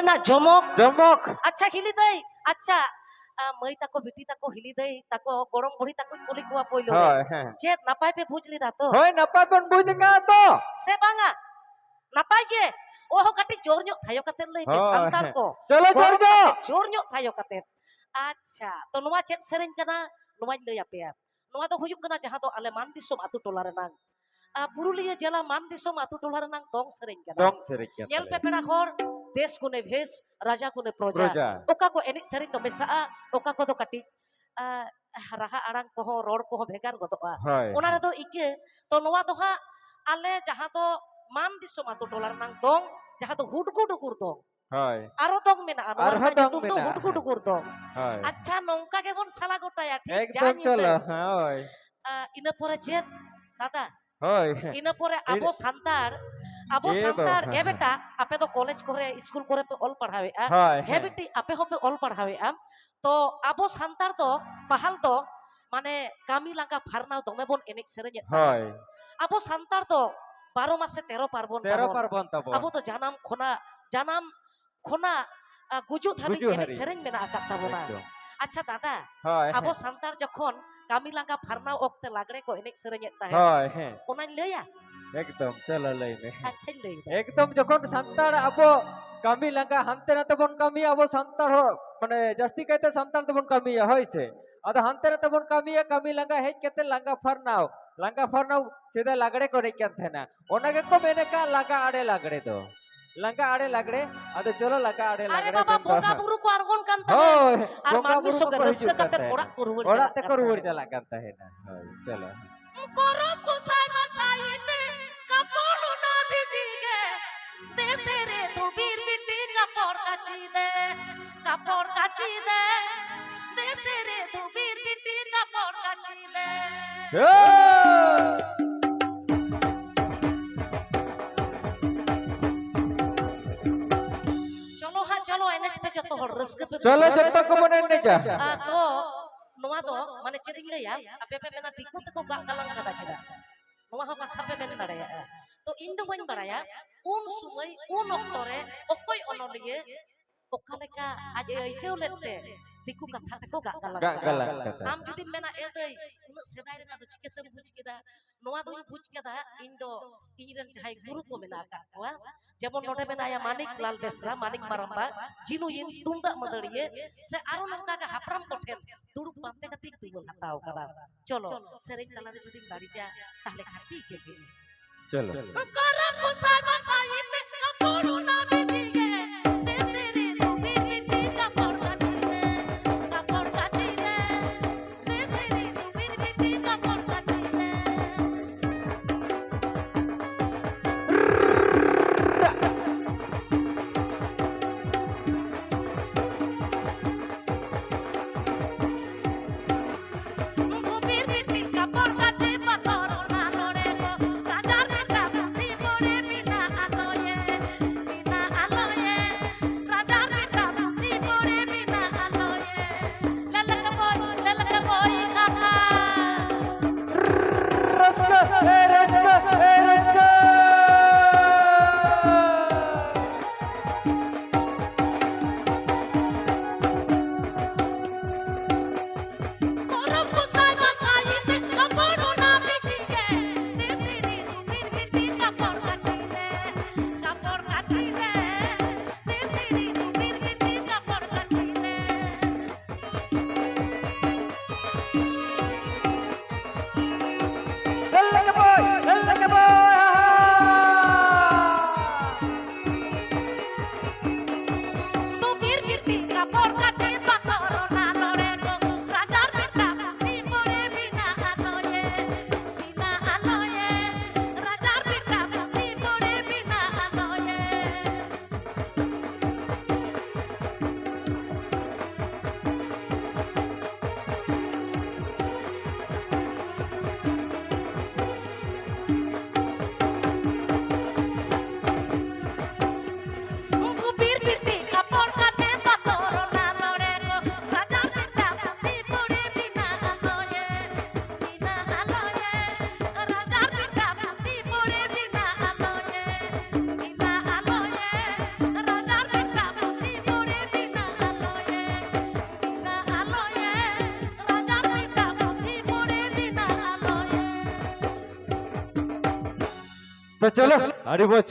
ᱢᱮᱱᱟ ᱡᱚᱢᱚᱠ ᱡᱚᱢᱚᱠ ᱟᱪᱪᱷᱟ ᱦᱤᱞᱤ ᱫᱟᱹᱭ ᱟᱪᱪᱷᱟ ᱢᱟᱹᱭ ᱛᱟᱠᱚ ᱵᱤᱴᱤ ᱛᱟᱠᱚ ᱦᱤᱞᱤ ᱫᱟᱹᱭ ᱛᱟᱠᱚ ᱜᱚᱲᱚᱢ ᱵᱩᱲᱦᱤ ᱛᱟᱠᱚ ᱠᱩᱞᱤ ᱠᱚᱣᱟ ᱯᱳᱭᱞᱳ ᱨᱮ ᱦᱳᱭ ᱦᱮᱸ ᱪᱮᱫ ᱱᱟᱯᱟᱭ ᱯᱮ ᱵᱩᱡ ᱞᱮᱫᱟ ᱛᱚ ᱦᱳᱭ ᱱᱟᱯᱟᱭ ᱵᱚᱱ ᱵᱩᱡ ᱟᱠᱟᱫ ᱛᱚ ᱥᱮ ᱵᱟᱝᱟ ᱱᱟᱯᱟᱭ ᱜᱮ ᱳᱦᱚ ᱠᱟᱹᱴᱤᱡ ᱡᱳᱨ ᱧᱚᱜ ᱛᱷᱟᱭᱚ ᱠᱟᱛᱮ ᱞᱟᱹᱭ ᱯᱮ ᱦᱳᱭ ᱥᱟᱱᱛᱟᱲ ᱠᱚ ᱪᱚᱞᱚ ᱡᱳᱨ ᱜᱚᱨᱚᱵ ᱧᱚᱜ ᱠᱟᱛᱮ ᱡᱳᱨ ᱧᱚᱜ ᱛᱷᱟᱭᱚ ᱠᱟᱛᱮ ᱟᱪᱪᱷᱟ ᱛᱚ ᱱᱚᱣᱟ ᱪᱮᱫ ᱥᱮᱨᱮᱧ ᱠᱟᱱᱟ ᱱᱚᱣᱟᱧ ᱞᱟᱹᱭ ᱟᱯᱮᱭᱟ ᱱᱚᱣᱟ ᱫᱚ ᱦᱩᱭᱩᱜ ᱠᱟᱱᱟ ᱡᱟᱦᱟᱸ ᱫᱚ ᱟᱞᱮ ᱢᱟᱱ ᱫᱤᱥᱚᱢ ᱟᱛᱳ ᱴᱚᱞᱟ ᱨᱮᱱᱟᱜ ᱯᱩᱨᱩᱞᱤᱭᱟᱹ ᱡᱮᱞᱟ ᱢᱟᱱ ᱫᱤᱥᱚᱢ ᱟᱛᱳ ᱴᱚᱞᱟ ᱨᱮᱱᱟᱜ ᱫᱚᱝ ᱥᱮᱨᱮᱧ ᱠᱟᱱᱟ ᱫᱚᱝ ᱥᱮᱨᱮᱧ ᱠᱟᱱ ᱧᱮᱞ ᱯᱮ ᱛᱟᱞᱮᱭᱟ ᱯᱮᱲᱟ ᱦᱚᱲ ᱫᱮᱥ ᱜᱩᱱᱮ ᱵᱷᱮᱥ ᱨᱟᱡᱟ ᱜᱩᱱᱮ ᱯᱨᱚᱡᱟ ᱯᱨᱚᱡᱟ ᱚᱠᱟ ᱠᱚ ᱮᱱᱮᱡ ᱥᱮᱨᱮᱧ ᱫᱚ ᱢᱮᱥᱟᱜᱼᱟ ᱚᱠᱟ ᱠᱚᱫᱚ ᱠᱟᱹᱴᱤᱡ ᱨᱟᱦᱟ ᱟᱲᱟᱝ ᱠᱚᱦᱚᱸ ᱨᱚᱲ ᱠᱚᱦᱚᱸ ᱵᱷᱮᱜᱟᱨ ᱜᱚᱫᱚᱜᱼᱟ ᱦᱳᱭ ᱚᱱᱟ ᱨᱮᱫᱚ ᱤᱠᱟᱹ ᱛᱚ ᱱᱚᱣᱟ ᱫᱚ ᱦᱟᱸᱜ ᱟᱞᱮ ᱡᱟᱦᱟᱸ ᱫᱚ ᱢᱟᱱ ᱫᱤᱥᱚᱢ ᱟᱛᱳ ᱴᱚᱞᱟ ᱨᱮᱱᱟᱜ ᱫᱚᱝ ᱡᱟᱦᱟᱸ ᱫᱚ ᱦᱩᱰᱜᱩ ᱰᱩᱜᱩᱨ ᱫᱚᱝ ᱦᱳᱭ ᱟᱨᱚ ᱫᱚᱝ ᱢᱮᱱᱟᱜᱼᱟ ᱱᱚᱣᱟ ᱟᱨᱦᱚᱸ ᱨᱮᱱᱟᱜ ᱫᱚᱝ ᱧᱩᱛᱩᱢ ᱫᱚ ᱢᱮᱱᱟᱜᱼᱟ ᱦᱩᱰᱜᱩ ᱰᱩᱜᱩᱨ ᱫᱚᱝ ᱦᱳᱭ ᱟᱪᱪᱷᱟ ᱱᱚᱝᱠᱟ ᱜᱮᱵᱚᱱ ᱥᱟᱞᱟ ᱜᱚᱴᱟᱭᱟ ᱴᱷᱤᱠ ᱡᱟ একদম ᱧᱤᱫᱟᱹ চলো হ্যাঁ ᱤᱱᱟᱹ ᱯᱚᱨᱮ ᱪᱮᱫ দাদা হয় ᱤᱱᱟᱹ ᱯᱚᱨᱮ ᱟᱵᱚ এ ᱥᱟᱱᱛᱟᱲ বাবা এ বেটা আপে তো কলেজ করে স্কুল করে পে অল পড়াওয়েগা হয় হে বেটি আপে হপে অল পড়াওয়েগা তো আবো সান্তার তো পাহাল তো মানে কামি লাঙ্গা ফারনাও দমে বন এনেক সেরেញহয় আবো সান্তার তো 12 মাসে 13 পার্বণ 13 তাবন পার্বণ তাবন আবো তো জানাম খোনা গুজু ধাবি গুজু এনেক হারি সেরেñ মেনা আকাত তাবনা একদম আচ্ছা দাদা হয় আবো সান্তার যখন কামি লাঙ্গা ফারনাও অক্তে লাগড়ে কো এনেক সেরেញতাহে হয় হ্যাঁ ওনাই লইয়া একদম চলো লই মে আচ্ছাই লই একদম যখন সান্তার আবো কামি লাগা হানতে না তখন কামি আবো সান্তার মানে জাস্তি কাইতে সান্তার তখন কামি হইছে আদা হানতে না তখন কামি লাগা হেজ কেতে লাগা ফারনাও সেদা লাগড়ে করে কেন থেনা ওনাকে কো মেনে কা লাগা আড়ে লাগড়ে তো লাগা আড়ে লাগড়ে আদা চলো লাগা আড়ে আরে লাগড়ে বাবা বোকা বুরু কো আরগন কান তাহে হয় আর বোকা মাম্মি বুরু সঙ্গে কো রসকা হিজুক কাতে কান ওড়াক কো রুয়ার ওড়াক তে কো রুয়ার চালা কান তাহে না হয় চলো করম কুসাই মাসাইতে কাপড় না ভিজিগে দেশে রে তুবির বিটি কাপড় কাচি দে দেশে রে তুবির বিটি কাপড় কাচি দে চলো হ্যাঁ চলো এনএস পে যত হল রসকা পে চলো যত কো মনে নে যা তো নোয়া do মানে ᱪᱮᱫ ᱤᱧ ᱞᱟᱹᱭᱟ ᱟᱯᱮ ᱯᱮ ᱢᱮᱱᱟ ᱫᱤᱠᱩ ᱛᱮᱠᱚ ᱜᱟᱜ ᱜᱟᱞᱟᱝ ᱠᱟᱫᱟ ᱪᱮᱫᱟᱜ ᱱᱚᱣᱟ ᱦᱚᱸ ᱠᱟᱛᱷᱟ ᱯᱮ ᱢᱮᱱ ᱫᱟᱲᱮᱭᱟᱜᱼᱟ ᱛᱚ ᱤᱧ ᱫᱚ ᱵᱟᱹᱧ ᱵᱟᱲᱟᱭᱟ ᱩᱱ ᱥᱩᱢᱟᱹᱭ ᱩᱱ ᱚᱠᱛᱚ ᱨᱮ ᱚᱠᱚᱭ ᱚᱱᱚᱞᱤᱭᱟᱹ ᱚᱠᱟ ᱞᱮᱠᱟ ᱟᱡ ᱟᱹᱭᱠᱟᱹᱣ ᱞᱮᱫᱛᱮ ᱫᱤᱠᱩ ᱠᱟᱛᱷᱟ ᱛᱮᱠᱚ ᱜᱟᱜ ᱜᱟᱞᱟᱝ ᱠᱟᱫᱟ ᱟᱢ ᱡᱩᱫᱤᱢ ᱢᱮᱱᱟ ᱮ ᱫᱟᱹᱭ ᱩᱱᱟᱹᱜ ᱥᱮᱫᱟᱭ ᱨᱮᱱᱟᱜ ᱫᱚ ᱪᱤᱠᱟᱹᱛᱮᱢ ᱵᱩᱡ ᱠᱮᱫᱟ ᱱᱚᱣᱟ ᱫᱚᱧ ᱵᱩᱡ ᱠᱮᱫᱟ ᱤᱧ ᱫᱚ ᱤᱧᱨᱮᱱ ᱡᱟᱦᱟᱸᱭ ᱜᱩᱨᱩ ᱠᱚ ᱢᱮᱱᱟᱜ ᱟᱠᱟᱫ ᱠᱚᱣᱟ যেমন নোটে মেনায়া মানিক লাল বেসরা মানিক মারাম্বা জিনুইন তুমদাগ মাদাড়িয়ে সে আরো নঙ্কা গে হাপরাম কোঠেন দুড়ুব পান্তে কাতি তুবল হাতাও কাদা চলো সেরেñ তালারে যদি বাড়ি যা তাহলে খাতি কে গে চলো করম কুসাই মাসাইতে কাপড় না ভিজিগে দেশে রে তুবির বিটি কাপড় কাচি দে দেশে রে তুবির বিটি কাপড় কাচি দে তুবির বিটি কাপড় কাচি পাথর না নড়ে গো রাজার বেটা বুদ্ধি পড়ে বিনা আলোয়ে तो चलो अड़ी मोज